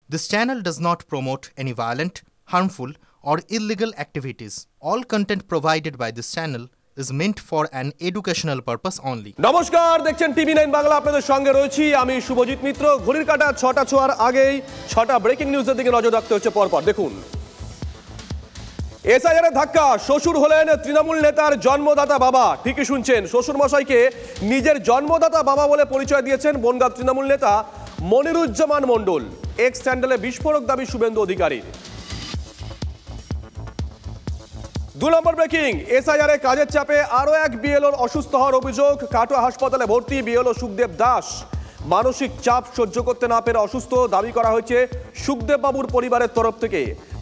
This channel does not promote any violent, harmful, or illegal activities. All content provided by this channel is meant for an educational purpose only. নমস্কার, দেখছেন টিভি9 বাংলা। আপনাদের সঙ্গে রয়েছি আমি শুভজিৎ মিত্র। ঘড়ির কাঁটা ৬টা ছোঁয়ার আগেই ৬টা ব্রেকিং নিউজের দিকে নজর রাখতে হচ্ছে পরপর। দেখুন, এসআইআর ধাক্কা, শ্বশুর হলেন তৃণমূল নেতার জন্মদাতা বাবা। ঠিকই শুনছেন, শ্বশুর মশাইকে নিজের জন্মদাতা বাবা বলে পরিচয় দিয়েছেন বনগাঁ তৃণমূল নেতা মনিরুজ্জামান মণ্ডল। এক্স স্যান্ডেলে বিস্ফোরক দাবি শুভেন্দু অধিকারীর। ২ নম্বর ব্রেকিং, এসআইআর এ কাজের চাপে আরও এক বিএলওর অসুস্থ হওয়ার অভিযোগ। কাটোয়া হাসপাতালে ভর্তি বিএলও সুখদেব দাস। মানসিক চাপ সহ্য করতে না পেরে অসুস্থ, দাবি করা হয়েছে সুখদেব বাবুর পরিবারের তরফ থেকে।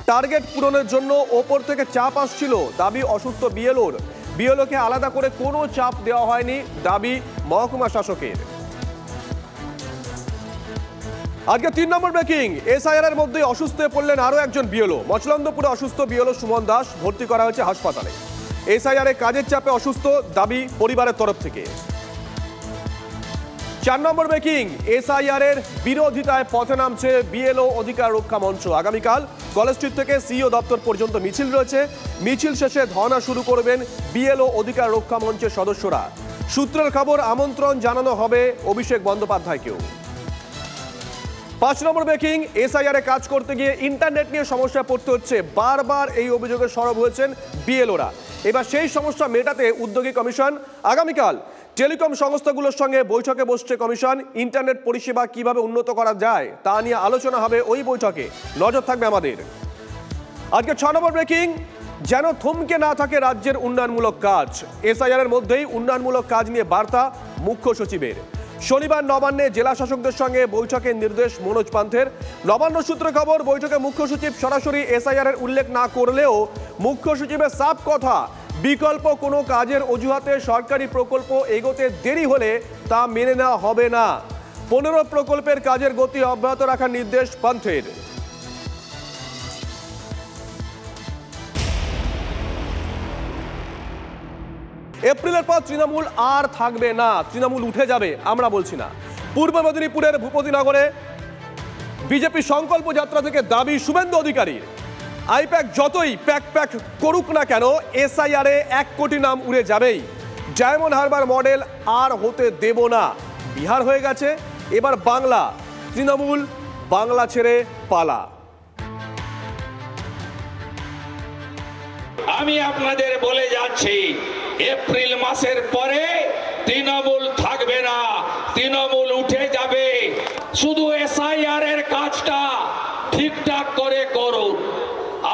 টার্গেট পূরণের জন্য ওপর থেকে চাপ আসছিল, দাবি অসুস্থ বিএলওর। বিএলওকে আলাদা করে কোনো চাপ দেওয়া হয়নি, দাবি মহকুমা শাসকের। আজকে ৩ নম্বর ব্রেকিং, এসআইআর এর মধ্যে অসুস্থ হয়ে পড়লেন আরও একজন বিএলও। মচলন্দপুরে অসুস্থ বিএলও সুমন দাস ভর্তি করা হয়েছে হাসপাতালে। এসআইআর এর কাজের চাপে অসুস্থ, দাবি পরিবারের তরফ থেকে। ৪ নম্বর ব্রেকিং, এসআইআর এর বিরোধিতায় পথে নামছে বিএলও অধিকার রক্ষা মঞ্চ। আগামীকাল কলেজ স্ট্রিট থেকে সিইও দপ্তর পর্যন্ত মিছিল রয়েছে। মিছিল শেষে ধর্ণা শুরু করবেন বিএলও অধিকার রক্ষা মঞ্চের সদস্যরা। সূত্রের খবর, আমন্ত্রণ জানানো হবে অভিষেক বন্দ্যোপাধ্যায়কেও। ৫ নম্বর ব্রেকিং, এসআইআর এ কাজ করতে গিয়ে ইন্টারনেট নিয়ে সমস্যায় পড়তে হচ্ছে। বারবার এই অভিযোগে সরব হয়েছেন বিএলওরা। এবার সেই সমস্যা মেটাতে উদ্যোগী কমিশন। আগামীকাল টেলিকম সংস্থাগুলোর সঙ্গে বৈঠকে বসছে কমিশন। ইন্টারনেট পরিষেবা কিভাবে উন্নত করা যায় তা নিয়ে আলোচনা হবে ওই বৈঠকে। নজর থাকবে আমাদের। আজকে ৬ নম্বর ব্রেকিং, যেন থমকে না থাকে রাজ্যের উন্নয়নমূলক কাজ। এসআইআর এর মধ্যেই উন্নয়নমূলক কাজ নিয়ে বার্তা মুখ্য সচিবের। শনিবার নবান্নে জেলা শাসকদের সঙ্গে বৈঠকের নির্দেশ মনোজ পান্থের। নবান্ন সূত্রে খবর, বৈঠকে মুখ্য সচিব সরাসরি এসআইআর এর উল্লেখ না করলেও মুখ্য সচিবের সাফ কথা, বিকল্প কোনো কাজের অজুহাতে সরকারি প্রকল্প এগোতে দেরি হলে তা মেনে নেওয়া হবে না। ১৫ প্রকল্পের কাজের গতি অব্যাহত রাখার নির্দেশ পান্থের। এপ্রিলের পর তৃণমূল আর থাকবে না, তৃণমূল উঠে যাবে আমরা বলছি না। পূর্ব মেদিনীপুরের ভূপতিনগরে বিজেপি সংকল্প যাত্রা থেকে দাবি শুভেন্দু অধিকারীর। আইপ্যাক যতই প্যাক প্যাক করুক না কেন, এসআইআর এ ১ কোটি নাম উড়ে যাবেই। ডায়মন্ড হারবার মডেল আর হতে দেব না। বিহার হয়ে গেছে, এবার বাংলা। তৃণমূল বাংলা ছেড়ে পালা। আমি আপনাদের বলে যাচ্ছি, এপ্রিল মাসের পরে তৃণমূল থাকবে না, তৃণমূল উঠে যাবে। শুধু এসআইআর এর কাজটা ঠিকঠাক করে করুন।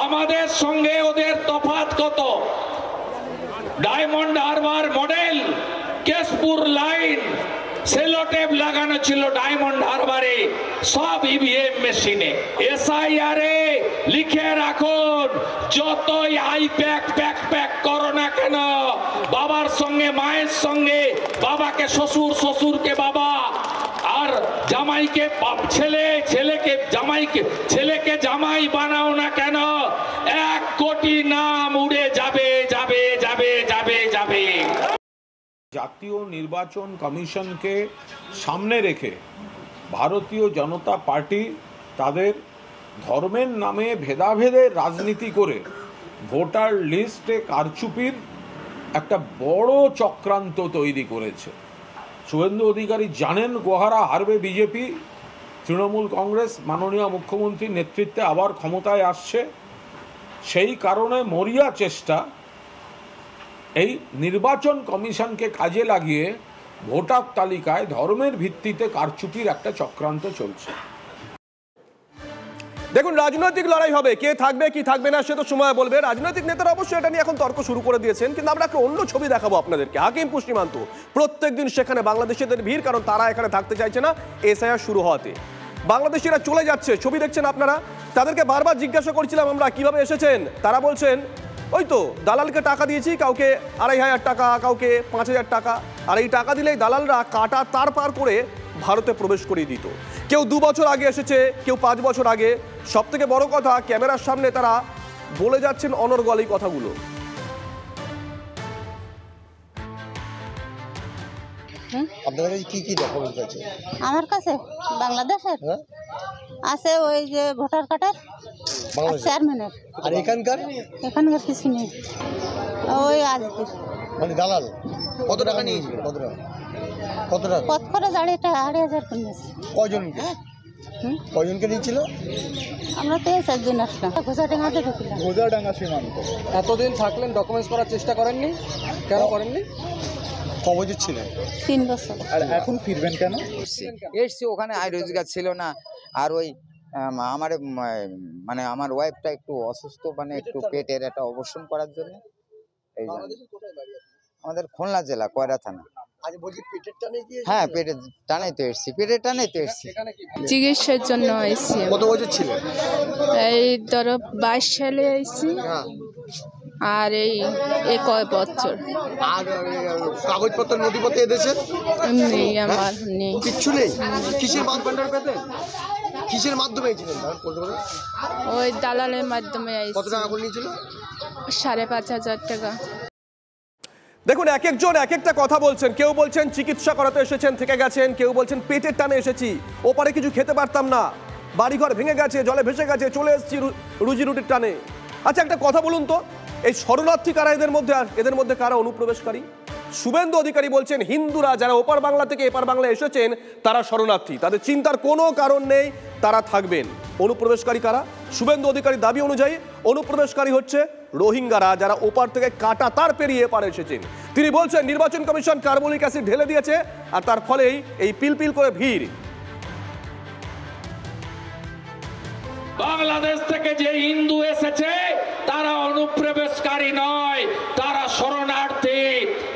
আমাদের সঙ্গে ওদের তফাৎ কত? Diamond Harbour model, Keshpur line, Sellotape লাগানো ছিল ডায়মন্ড হারবারে, সব ইভিএম মেশিনে। এসআইআর এ লিখে রাখুন, যতই আইপ্যাক প্যাক প্যাক করো না কেন, বাবার সঙ্গে মায়ের সঙ্গে, বাবাকে শ্বশুর, শ্বশুরকে বাবা, আর জামাইকে ছেলে, ছেলেকে জামাইকে, ছেলেকে জামাই বানাও না কেন, ১ কোটি নাম উড়ে যাবে যাবে যাবে যাবে যাবে। জাতীয় নির্বাচন কমিশনকে সামনে রেখে ভারতীয় জনতা পার্টি তাদের ধর্মের নামে ভেদাভেদের রাজনীতি করে ভোটার লিস্টে কারচুপির একটা বড় চক্রান্ত তৈরি করেছে। শুভেন্দু অধিকারী জানেন গোহারা হারবে বিজেপি, তৃণমূল কংগ্রেস মাননীয় মুখ্যমন্ত্রীর নেতৃত্বে আবার ক্ষমতায় আসছে। সেই কারণে মরিয়া চেষ্টা এই নির্বাচন কমিশনকে কাজে লাগিয়ে ভোটার তালিকায় ধর্মের ভিত্তিতে কারচুপির একটা চক্রান্ত চলছে। দেখুন, রাজনৈতিক লড়াই হবে, কে থাকবে কি থাকবে না সে তো সময় বলবে। রাজনৈতিক নেতারা অবশ্যই এটা নিয়ে এখন তর্ক শুরু করে দিয়েছেন, কিন্তু আমরা একটা অন্য ছবি দেখাবো আপনাদেরকে। হাকিমপুর সীমান্ত, প্রত্যেকদিন সেখানে বাংলাদেশিদের ভিড়, কারণ তারা এখানে থাকতে চাইছে না এসআইআর শুরু হওয়াতে। বাংলাদেশিরা চলে যাচ্ছে, ছবি দেখছেন আপনারা। তাদেরকে বারবার জিজ্ঞাসা করছিলাম আমরা কিভাবে এসেছেন, তারা বলছেন ওই তো দালালকে টাকা দিয়েছি, কাউকে ২৫০০ টাকা, কাউকে ৫০০০ টাকা, আর এই টাকা দিলেই দালালরা কাটা তার পার করে ভারতে প্রবেশ করিয়ে দিত। কেউ ২ বছর আগে এসেছে, কেউ ৫ বছর আগে। সব থেকে বড় কথা, ক্যামেরার সামনে তারা বলে যাচ্ছেন অনর্গল এই কথাগুলো। আপনার কাছে কি কি ডকুমেন্ট আছে? আমার কাছে বাংলাদেশের আছে ওই যে ভোটার কার্ডের চেয়ারম্যানের। আর এখানকার কিছু নেই, ওই আজকে মানে দালাল। কত টাকা নিয়েছিল? কত টাকা কত করে জানি, 2,500 করে নিয়েছে। কয়জনকে নিয়েছিল? আমরা তো 4 জন আসলাম, ঘোষাডাঙ্গাতে ঢুকলাম। ঘোষাডাঙ্গা সীমান্ত। এতদিন থাকলেন, ডকুমেন্টস করার চেষ্টা করেননি? কেন করেননি? ক বছর ছিলেন? 3 বছর। আর এখন ফিরবেন কেন? এসছি, ওখানে আয় রোজগার ছিল না। আর ওই আমার মানে আমার ওয়াইফটা একটু অসুস্থ, মানে একটু পেটের একটা অপারেশন করার জন্য। এই জন্য আমাদের খুলনা জেলা কয়রা থানা। হ্যাঁ, পেটের টানেই তো এসছি, চিকিৎসার জন্য আইছি। কত বছর ছিলেন? এই ধরো 22 সালে আইছি। আর এই কয় বছর। আর কাগজপত্র নথিপত্র এদেশে নেই, আমার নেই, কিচ্ছু নেই। কিসের মাধ্যমে এসেছিলেন? ওই দালালের মাধ্যমে আইছি। কত টাকা করে নিয়েছিল? 5,500 টাকা। দেখুন, এক একজন এক একটা কথা বলছেন। কেউ বলছেন চিকিৎসা করাতে এসেছেন, থেকে গেছেন। কেউ বলছেন পেটের টানে এসেছি, ওপারে কিছু খেতে পারতাম না, বাড়িঘর ভেঙে গেছে, জলে ভেসে গেছে, চলে এসেছি রুজি রুটির টানে। আচ্ছা, একটা কথা বলুন তো, এই শরণার্থী কারা এদের মধ্যে কারা অনুপ্রবেশকারী? শুভেন্দু অধিকারী বলছেন হিন্দুরা যারা ওপার বাংলা থেকে এপার বাংলায় এসেছেন তারা শরণার্থী, তাদের চিন্তার কোনো কারণ নেই, তারা থাকবেন। অনুপ্রবেশকারী কারা? শুভেন্দু অধিকারীর দাবি অনুযায়ী অনুপ্রবেশকারী হচ্ছে রোহিঙ্গারা, যারা ওপার থেকে কাটা তার পেরিয়ে এপারে এসেছেন। তিনি বলছেন নির্বাচন কমিশন কার্বলিক অ্যাসিড ঢেলে দিয়েছে, আর তার ফলেই এই পিলপিল করে ভিড়। বাংলাদেশ থেকে যে হিন্দু এসেছে তারা অনুপ্রবেশকারী নয়, তারা শরণার্থী।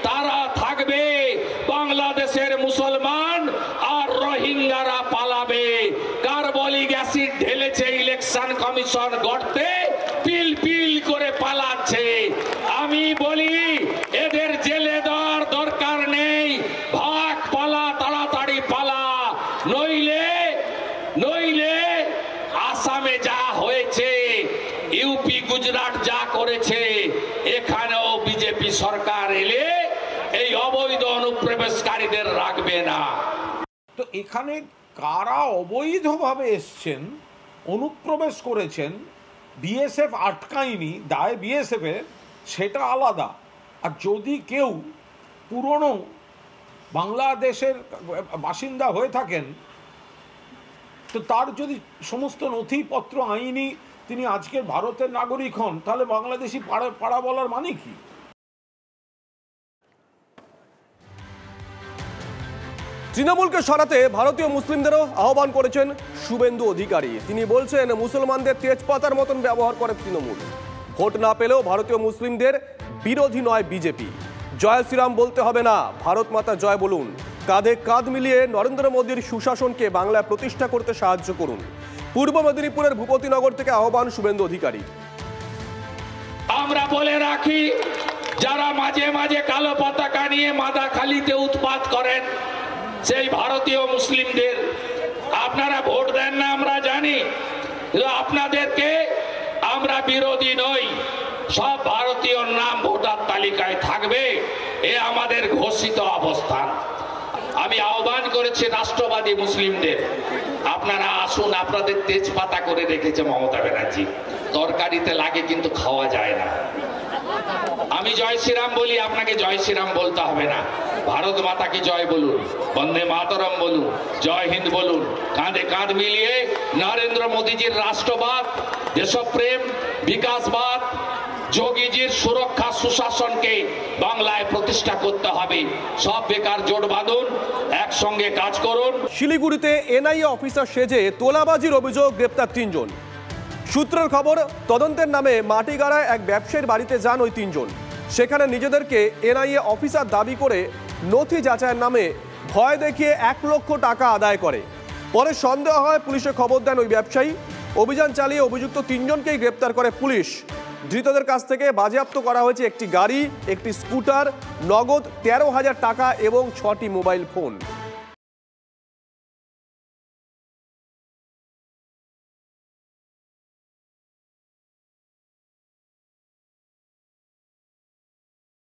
তারা থাকবে, বাংলাদেশের মুসলমান আর রোহিঙ্গারা পালাবে। কার্বলিক অ্যাসিড ঢেলেছে ইলেকশন কমিশন গড়তে, পিল পিল করে পালাচ্ছে। আমি বলি এদের জেলে দেওয়ার দরকার নেই, ভাগ, পালা, তাড়াতাড়ি পালা, নইলে আসামে যা হয়েছে, ইউপি গুজরাট যা করেছে, এখানেও বিজেপি সরকার এলে এই অবৈধ অনুপ্রবেশকারীদের রাখবে না। তো এখানে কারা অবৈধভাবে এসছেন, অনুপ্রবেশ করেছেন, বিএসএফ আটকায়নি, দায় বিএসএফের, সেটা আলাদা। আর যদি কেউ পুরনো বাংলাদেশের বাসিন্দা হয়ে থাকেন, তো তার যদি সমস্ত নথিপত্র আইনি তিনি আজকের ভারতের নাগরিক হন, তাহলে বাংলাদেশি পাড়া বলার মানে কি? তৃণমূলকে সরাতে ভারতীয় মুসলিমদেরও আহ্বান করেছেন শুভেন্দু অধিকারী। তিনি বলছেন মুসলমানদের তেজপাতার মতন ব্যবহার করে তৃণমূল। ভোট না পেলেও ভারতীয় মুসলিমদের বিরোধী নয় বিজেপি। জয় শ্রীরাম বলতে হবে না, ভারত মাতা জয় বলুন। কাঁধে কাঁধ মিলিয়ে নরেন্দ্র মোদীর সুশাসনকে বাংলায় প্রতিষ্ঠা করতে সাহায্য করুন। পূর্ব মেদিনীপুরের ভূপতিনগর থেকে আহ্বান শুভেন্দু অধিকারী। আমরা বলে রাখি, যারা মাঝে মাঝে কালো পতাকা নিয়ে মাদাখালীতে উৎপাত করেন, সেই ভারতীয় মুসলিমদের আপনারা ভোট দেন না, আমরা জানি। আপনাদেরকে আমরা বিরোধী নই, সব ভারতীয় নাম ভোটার তালিকায় থাকবে, এ আমাদের ঘোষিত অবস্থান। আমি আহ্বান করেছি রাষ্ট্রবাদী মুসলিমদের, আপনারা আসুন। আপনাদের তেজপাতা করে রেখেছে মমতা ব্যানার্জি, তরকারিতে লাগে কিন্তু খাওয়া যায় না। আমি জয় শ্রীরাম বলি, আপনাকে জয় শ্রীরাম বলতে হবে না। ভারত মাতাকে জয় বলুন, বন্দে মাতরম বলুন, জয় হিন্দ বলুন। কাঁধে কাঁধ মিলিয়ে নরেন্দ্র মোদীজির রাষ্ট্রবাদ, দেশপ্রেম, বিকাশবাদ, যোগীজির সুরক্ষা সুশাসনকে বাংলায় প্রতিষ্ঠা করতে হবে। সব বেকার জোট বাঁধুন, একসঙ্গে কাজ করুন। শিলিগুড়িতে এনআইএ অফিসার সেজে তোলাবাজির অভিযোগ, গ্রেপ্তার 3 জন। সূত্রের খবর, তদন্তের নামে মাটিগাড়ায় এক ব্যবসায়ীর বাড়িতে যান ওই 3 জন। সেখানে নিজেদেরকে এনআইএ অফিসার দাবি করে নথি যাচাইয়ের নামে ভয় দেখিয়ে 1 লক্ষ টাকা আদায় করে। পরে সন্দেহ হয়, পুলিশে খবর দেন ওই ব্যবসায়ী। অভিযান চালিয়ে অভিযুক্ত 3 জনকেই গ্রেপ্তার করে পুলিশ। ধৃতদের কাছ থেকে বাজেয়াপ্ত করা হয়েছে একটি গাড়ি, একটি স্কুটার, নগদ 13,000 টাকা এবং 6টি মোবাইল ফোন।